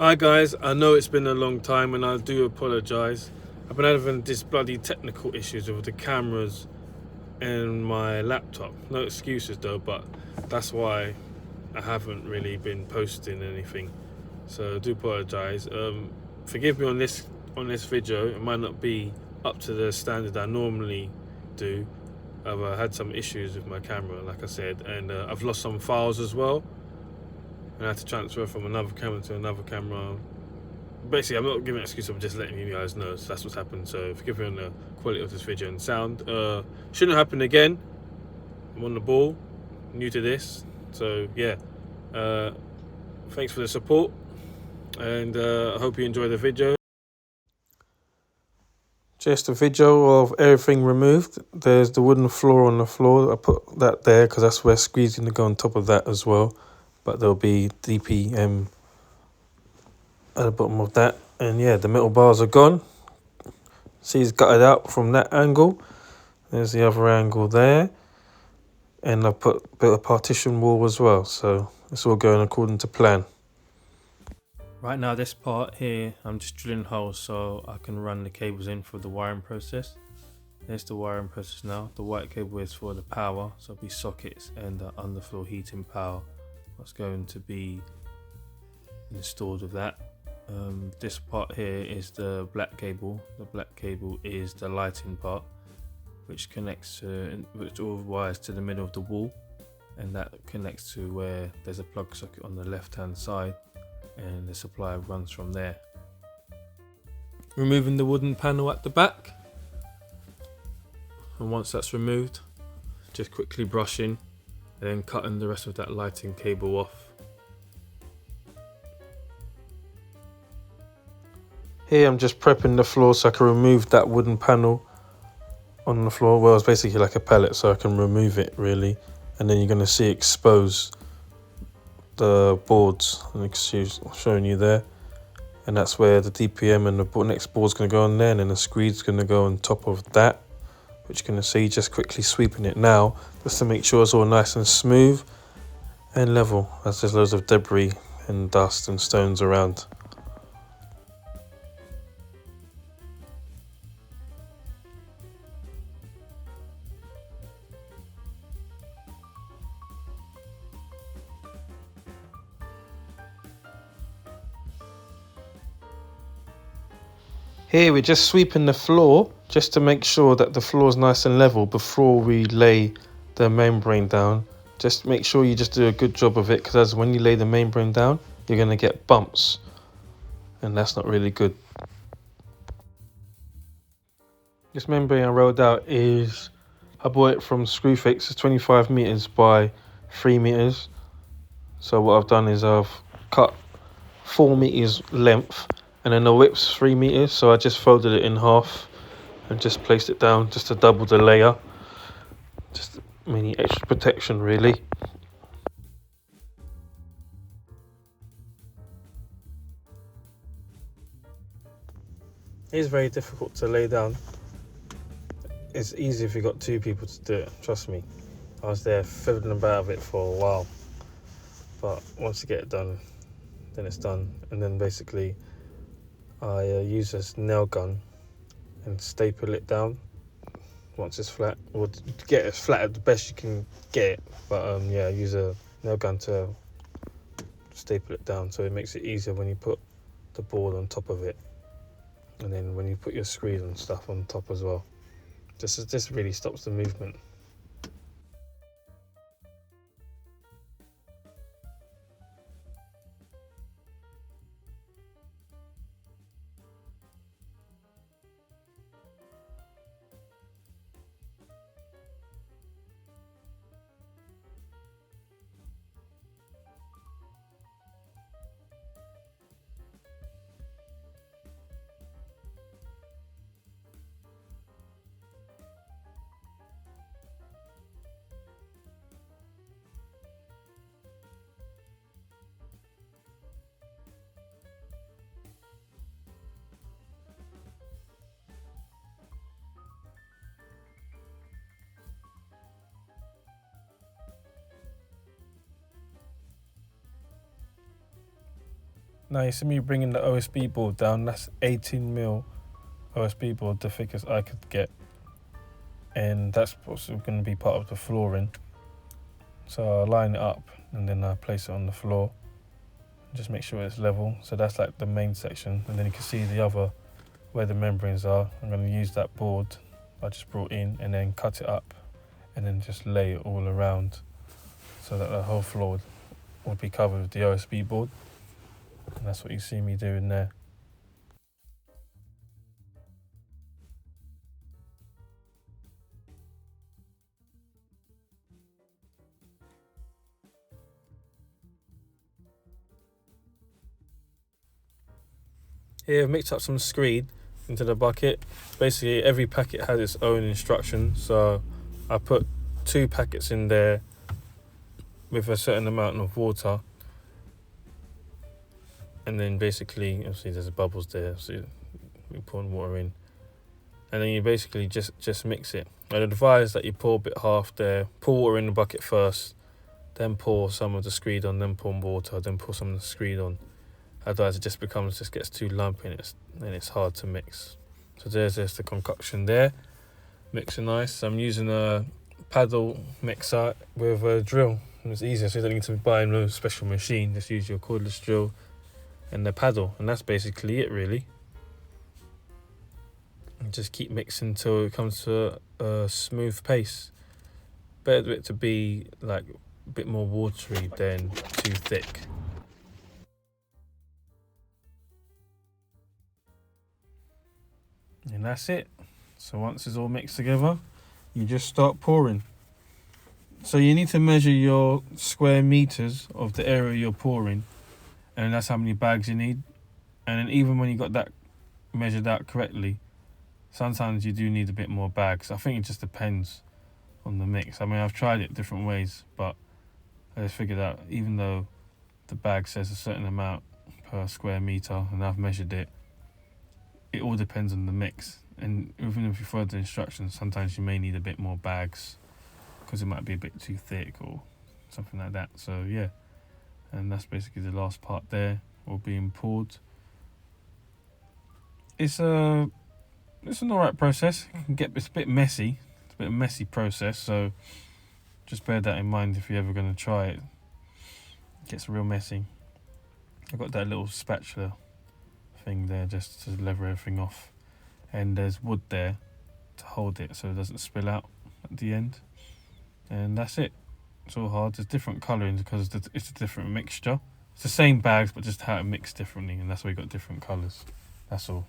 Hi guys, I know it's been a long time and I do apologise. I've been having this bloody technical issues with the cameras and my laptop. No excuses though, but that's why I haven't really been posting anything. So I do apologise. Forgive me on this video. It might not be up to the standard I normally do. I've had some issues with my camera, like I said, and I've lost some files as well. And I had to transfer from another camera to another camera. Basically, I'm not giving an excuse, I'm just letting you guys know. So that's what's happened. So forgive me on the quality of this video and sound. Shouldn't happen again. I'm on the ball, new to this. So yeah, thanks for the support, and I hope you enjoy the video. Just a video of everything removed. There's the wooden floor on the floor. I put that there because that's where squee's going to go on top of that as well. But there'll be DPM at the bottom of that. And yeah, the metal bars are gone. See, it's gutted out from that angle. There's the other angle there. And I've built a partition wall as well. So it's all going according to plan. Right now, this part here, I'm just drilling holes so I can run the cables in for the wiring process. There's the wiring process now. The white cable is for the power, so it'll be sockets and the underfloor heating power. What's going to be installed with that. This part here is the black cable. The black cable is the lighting part, which all wires to the middle of the wall, and that connects to where there's a plug socket on the left hand side, and the supply runs from there. Removing the wooden panel at the back, and once that's removed, just quickly brushing and then cutting the rest of that lighting cable off. Here I'm just prepping the floor so I can remove that wooden panel on the floor. Well, it's basically like a pallet, so I can remove it really, and then you're going to see expose the boards, and showing you there, and that's where the DPM and the next board's going to go on there, and then the screed's going to go on top of that, which you're going to see. Just quickly sweeping it now just to make sure it's all nice and smooth and level, as there's loads of debris and dust and stones around. Here we're just sweeping the floor just to make sure that the floor is nice and level before we lay the membrane down. Just make sure you just do a good job of it, because when you lay the membrane down, you're going to get bumps, and that's not really good. This membrane I rolled out I bought it from Screwfix. It's 25 meters by 3 meters. So what I've done is I've cut 4 meters length, and then the width's 3 meters, so I just folded it in half and just placed it down just to double the layer. Just mini extra protection really. It is very difficult to lay down. It's easy if you've got two people to do it, trust me. I was there fiddling about with it for a while, but once you get it done, then it's done. And then basically I use a nail gun and staple it down once it's flat, or get it flat at the best you can get it. But yeah, I use a nail gun to staple it down, so it makes it easier when you put the board on top of it, and then when you put your screed and stuff on top as well. This really stops the movement. Now you see me bringing the OSB board down. That's 18mm OSB board, the thickest I could get, and that's also going to be part of the flooring. So I line it up and then I place it on the floor. Just make sure it's level. So that's like the main section, and then you can see the other where the membranes are. I'm going to use that board I just brought in and then cut it up and then just lay it all around so that the whole floor would be covered with the OSB board. And that's what you see me doing there. Here I've mixed up some screed into the bucket. Basically every packet has its own instruction, so I put 2 packets in there with a certain amount of water, and then basically, obviously there's bubbles there, so we pour water in, and then you basically just mix it. I'd advise that you pour a bit half there, pour water in the bucket first, then pour some of the screed on, then pour water, then pour some of the screed on. Otherwise it just gets too lumpy and it's hard to mix. So there's the concoction there, mixing nice. I'm using a paddle mixer with a drill, and it's easier, so you don't need to buy no special machine. Just use your cordless drill and the paddle, and that's basically it really. And just keep mixing until it comes to a smooth paste. Better for it to be like a bit more watery than too thick. And that's it. So once it's all mixed together, you just start pouring. So you need to measure your square meters of the area you're pouring, and that's how many bags you need. And then even when you got that measured out correctly, sometimes you do need a bit more bags. I think it just depends on the mix. I mean, I've tried it different ways, but I just figured out, even though the bag says a certain amount per square meter and I've measured it, it all depends on the mix. And even if you follow the instructions, sometimes you may need a bit more bags because it might be a bit too thick or something like that. So yeah, and that's basically the last part there, all being poured. It's an alright process. It's a bit messy. It's a bit of a messy process, so just bear that in mind if you're ever going to try it. It gets real messy. I've got that little spatula thing there just to lever everything off, and there's wood there to hold it so it doesn't spill out at the end, and that's it. It's all hard. There's different colouring because it's a different mixture. It's the same bags but just how it mixed differently, and that's why you got different colours. That's all.